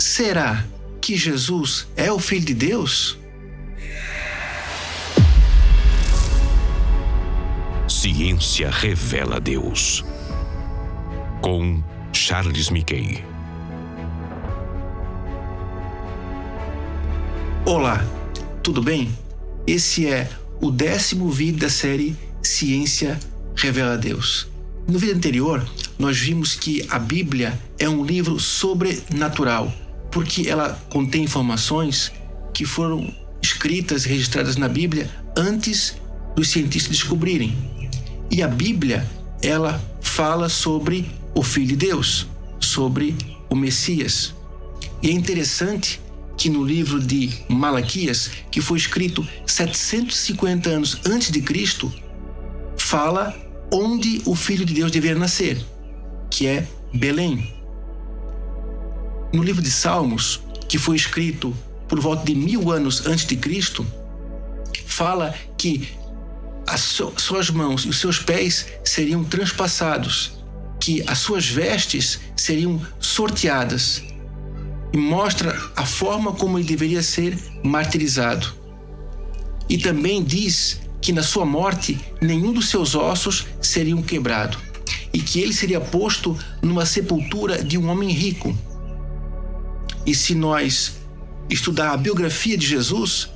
Será que Jesus é o Filho de Deus? Ciência revela Deus. Com Charles Mickey. Olá, tudo bem? Esse é o 10º vídeo da série Ciência Revela Deus. No vídeo anterior, nós vimos que a Bíblia é um livro sobrenatural, porque ela contém informações que foram escritas e registradas na Bíblia antes dos cientistas descobrirem. E a Bíblia, ela fala sobre o Filho de Deus, sobre o Messias. E é interessante que no livro de Malaquias, que foi escrito 750 anos antes de Cristo, fala onde o Filho de Deus deveria nascer, que é Belém. No livro de Salmos, que foi escrito por volta de 1000 anos antes de Cristo, fala que as suas mãos e os seus pés seriam transpassados, que as suas vestes seriam sorteadas, e mostra a forma como ele deveria ser martirizado. E também diz que na sua morte nenhum dos seus ossos seriam quebrados, e que ele seria posto numa sepultura de um homem rico. E se nós estudar a biografia de Jesus,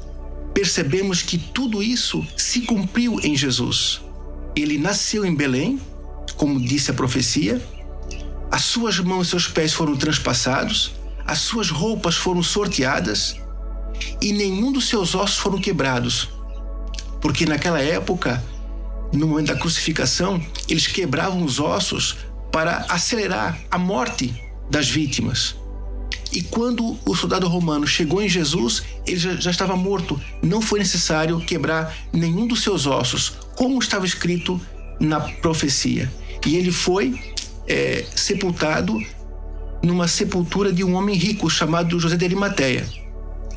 percebemos que tudo isso se cumpriu em Jesus. Ele nasceu em Belém, como disse a profecia, as suas mãos e seus pés foram transpassados, as suas roupas foram sorteadas e nenhum dos seus ossos foram quebrados. Porque naquela época, no momento da crucificação, eles quebravam os ossos para acelerar a morte das vítimas. E quando o soldado romano chegou em Jesus, ele já estava morto. Não foi necessário quebrar nenhum dos seus ossos, como estava escrito na profecia. E ele foi sepultado numa sepultura de um homem rico chamado José de Arimateia.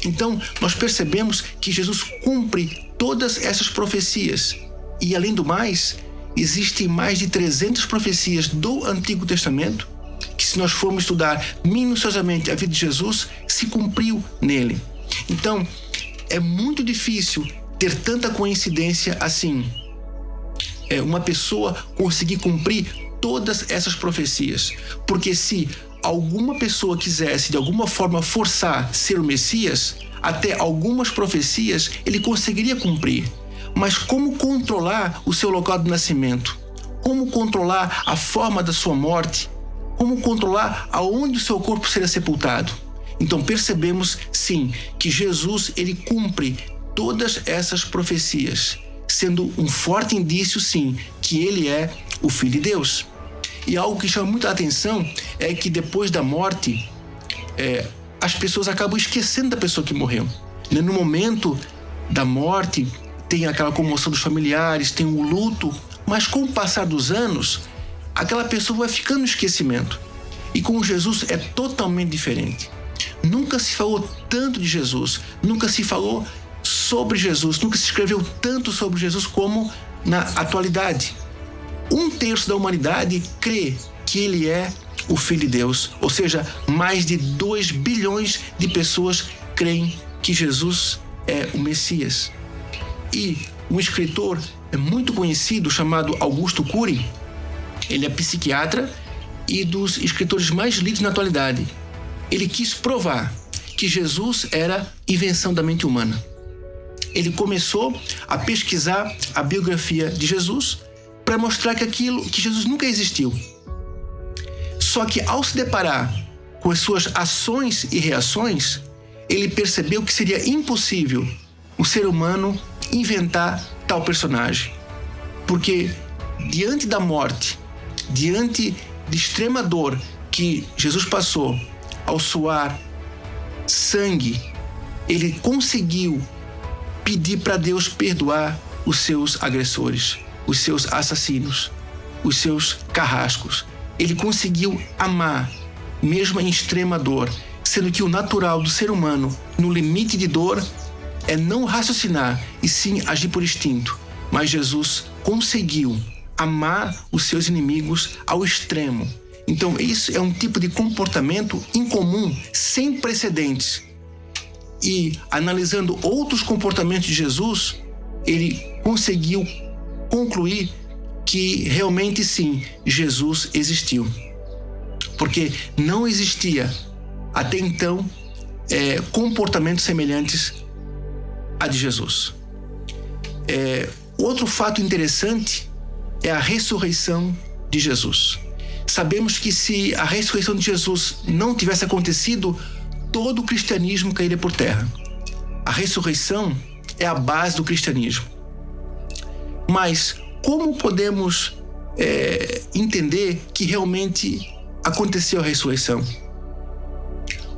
Então, nós percebemos que Jesus cumpre todas essas profecias. E, além do mais, existem mais de 300 profecias do Antigo Testamento que, se nós formos estudar minuciosamente a vida de Jesus, se cumpriu nele. Então, é muito difícil ter tanta coincidência assim. Uma pessoa conseguir cumprir todas essas profecias. Porque se alguma pessoa quisesse de alguma forma forçar ser o Messias, até algumas profecias ele conseguiria cumprir. Mas como controlar o seu local de nascimento? Como controlar a forma da sua morte? Como controlar aonde o seu corpo seria sepultado? Então percebemos sim que Jesus ele cumpre todas essas profecias, sendo um forte indício sim que ele é o Filho de Deus. E algo que chama muita atenção é que depois da morte, as pessoas acabam esquecendo da pessoa que morreu. No momento da morte, tem aquela comoção dos familiares, tem o luto, mas com o passar dos anos, aquela pessoa vai ficando no esquecimento. E com Jesus é totalmente diferente. Nunca se falou tanto de Jesus, nunca se falou sobre Jesus, nunca se escreveu tanto sobre Jesus como na atualidade. 1/3 da humanidade crê que ele é o Filho de Deus, ou seja, mais de 2 bilhões de pessoas creem que Jesus é o Messias. E um escritor muito conhecido chamado Augusto Cury, ele é psiquiatra e dos escritores mais lidos na atualidade. Ele quis provar que Jesus era invenção da mente humana. Ele começou a pesquisar a biografia de Jesus para mostrar que Jesus nunca existiu. Só que ao se deparar com as suas ações e reações, ele percebeu que seria impossível o ser humano inventar tal personagem. Porque diante da morte, diante de extrema dor que Jesus passou ao suar sangue, ele conseguiu pedir para Deus perdoar os seus agressores, os seus assassinos, os seus carrascos. Ele conseguiu amar, mesmo em extrema dor, sendo que o natural do ser humano, no limite de dor, é não raciocinar e sim agir por instinto. Mas Jesus conseguiu amar os seus inimigos ao extremo. Então, isso é um tipo de comportamento incomum, sem precedentes. E, analisando outros comportamentos de Jesus, ele conseguiu concluir que realmente sim, Jesus existiu. Porque não existia, até então, comportamentos semelhantes a de Jesus. Outro fato interessante é a ressurreição de Jesus. Sabemos que se a ressurreição de Jesus não tivesse acontecido, todo o cristianismo cairia por terra. A ressurreição é a base do cristianismo. Mas como podemos entender que realmente aconteceu a ressurreição?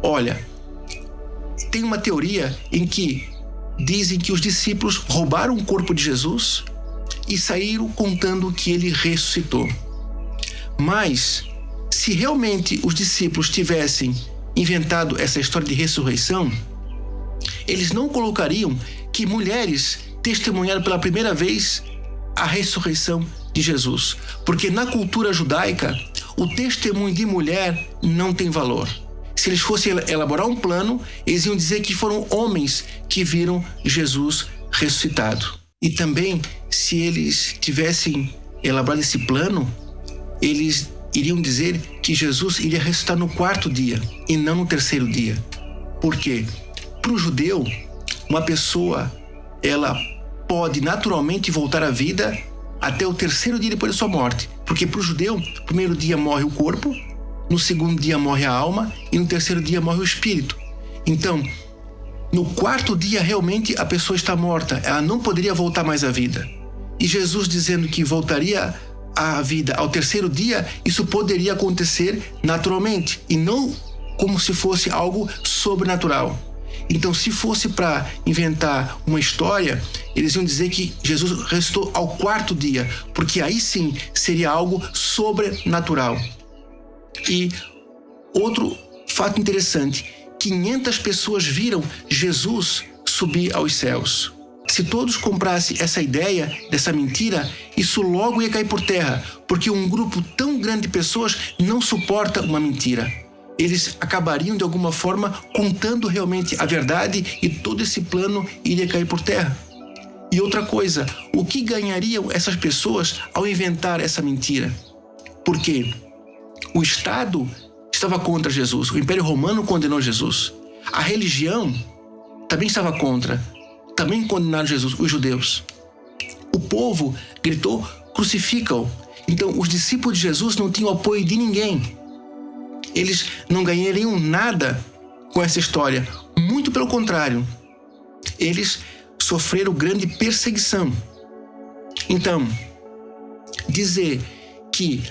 Olha, tem uma teoria em que dizem que os discípulos roubaram o corpo de Jesus e saíram contando que ele ressuscitou. Mas, se realmente os discípulos tivessem inventado essa história de ressurreição, eles não colocariam que mulheres testemunharam pela primeira vez a ressurreição de Jesus. Porque na cultura judaica, o testemunho de mulher não tem valor. Se eles fossem elaborar um plano, eles iam dizer que foram homens que viram Jesus ressuscitado. E também, se eles tivessem elaborado esse plano, eles iriam dizer que Jesus iria ressuscitar no 4º dia e não no 3º dia. Por quê? Para o judeu, uma pessoa, ela pode naturalmente voltar à vida até o 3º dia depois da sua morte. Porque para o judeu, no primeiro dia morre o corpo, no 2º dia morre a alma e no 3º dia morre o espírito. Então, no 4º dia realmente a pessoa está morta, ela não poderia voltar mais à vida. E Jesus dizendo que voltaria à vida ao 3º dia, isso poderia acontecer naturalmente e não como se fosse algo sobrenatural. Então, se fosse para inventar uma história, eles iam dizer que Jesus ressuscitou ao 4º dia, porque aí sim seria algo sobrenatural. E outro fato interessante, 500 pessoas viram Jesus subir aos céus. Se todos comprassem essa ideia dessa mentira, isso logo ia cair por terra, porque um grupo tão grande de pessoas não suporta uma mentira. Eles acabariam de alguma forma contando realmente a verdade e todo esse plano iria cair por terra. E outra coisa, o que ganhariam essas pessoas ao inventar essa mentira? Porque o Estado estava contra Jesus, o Império Romano condenou Jesus. A religião também estava contra, também condenaram Jesus, os judeus. O povo gritou, crucifica-o. Então, os discípulos de Jesus não tinham apoio de ninguém. Eles não ganhariam nada com essa história. Muito pelo contrário. Eles sofreram grande perseguição. Então, dizer que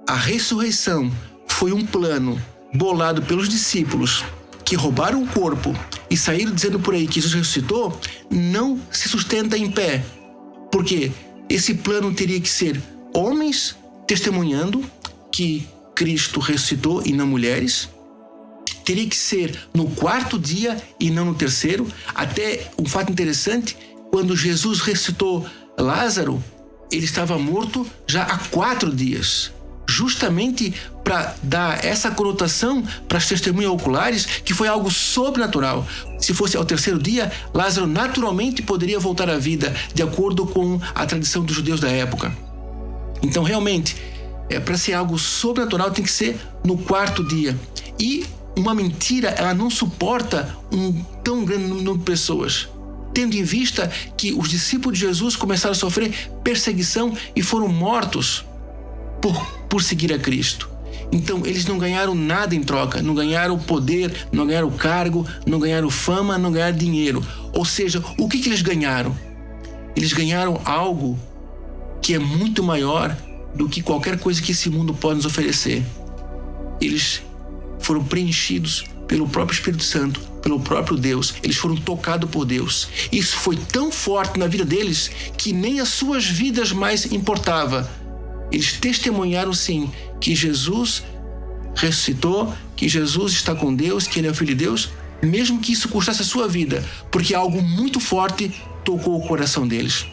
a ressurreição foi um plano bolado pelos discípulos que roubaram o corpo e saíram dizendo por aí que Jesus ressuscitou, não se sustenta em pé. Porque esse plano teria que ser homens testemunhando que Cristo ressuscitou e não mulheres. Teria que ser no 4º dia e não no 3º. Até um fato interessante, quando Jesus ressuscitou Lázaro, ele estava morto já há 4 dias. Justamente para dar essa conotação para as testemunhas oculares que foi algo sobrenatural. Se fosse ao 3º dia, Lázaro naturalmente poderia voltar à vida, de acordo com a tradição dos judeus da época. Então, realmente, para ser algo sobrenatural, tem que ser no 4º dia. E uma mentira, ela não suporta um tão grande número de pessoas. Tendo em vista que os discípulos de Jesus começaram a sofrer perseguição e foram mortos por seguir a Cristo. Então, eles não ganharam nada em troca, não ganharam poder, não ganharam cargo, não ganharam fama, não ganharam dinheiro. Ou seja, o que eles ganharam? Eles ganharam algo que é muito maior do que qualquer coisa que esse mundo pode nos oferecer. Eles foram preenchidos pelo próprio Espírito Santo, pelo próprio Deus. Eles foram tocados por Deus. Isso foi tão forte na vida deles que nem as suas vidas mais importava. Eles testemunharam sim que Jesus ressuscitou, que Jesus está com Deus, que Ele é o Filho de Deus, mesmo que isso custasse a sua vida, porque algo muito forte tocou o coração deles.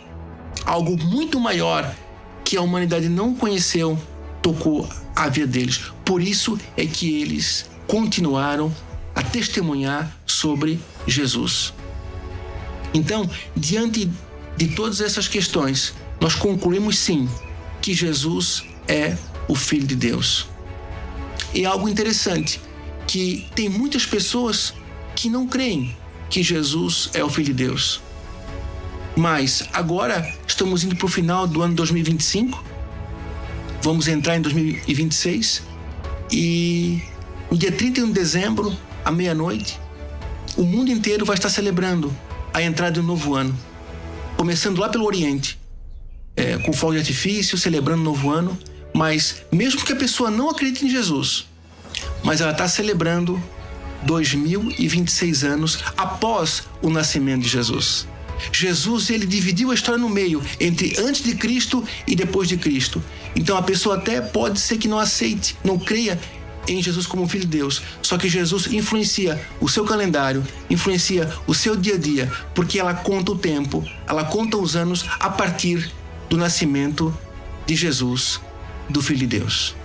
Algo muito maior que a humanidade não conheceu tocou a vida deles. Por isso é que eles continuaram a testemunhar sobre Jesus. Então, diante de todas essas questões, nós concluímos sim que Jesus é o Filho de Deus. E algo interessante, que tem muitas pessoas que não creem que Jesus é o Filho de Deus. Mas agora estamos indo para o final do ano 2025, vamos entrar em 2026 e no dia 31 de dezembro, à meia-noite, o mundo inteiro vai estar celebrando a entrada de um novo ano, começando lá pelo Oriente, com fogo de artifício, celebrando o novo ano, mas mesmo que a pessoa não acredite em Jesus, mas ela está celebrando 2026 anos após o nascimento de Jesus. Jesus, ele dividiu a história no meio, entre antes de Cristo e depois de Cristo. Então a pessoa até pode ser que não aceite, não creia em Jesus como Filho de Deus. Só que Jesus influencia o seu calendário, influencia o seu dia a dia, porque ela conta o tempo, ela conta os anos a partir do nascimento de Jesus, do Filho de Deus.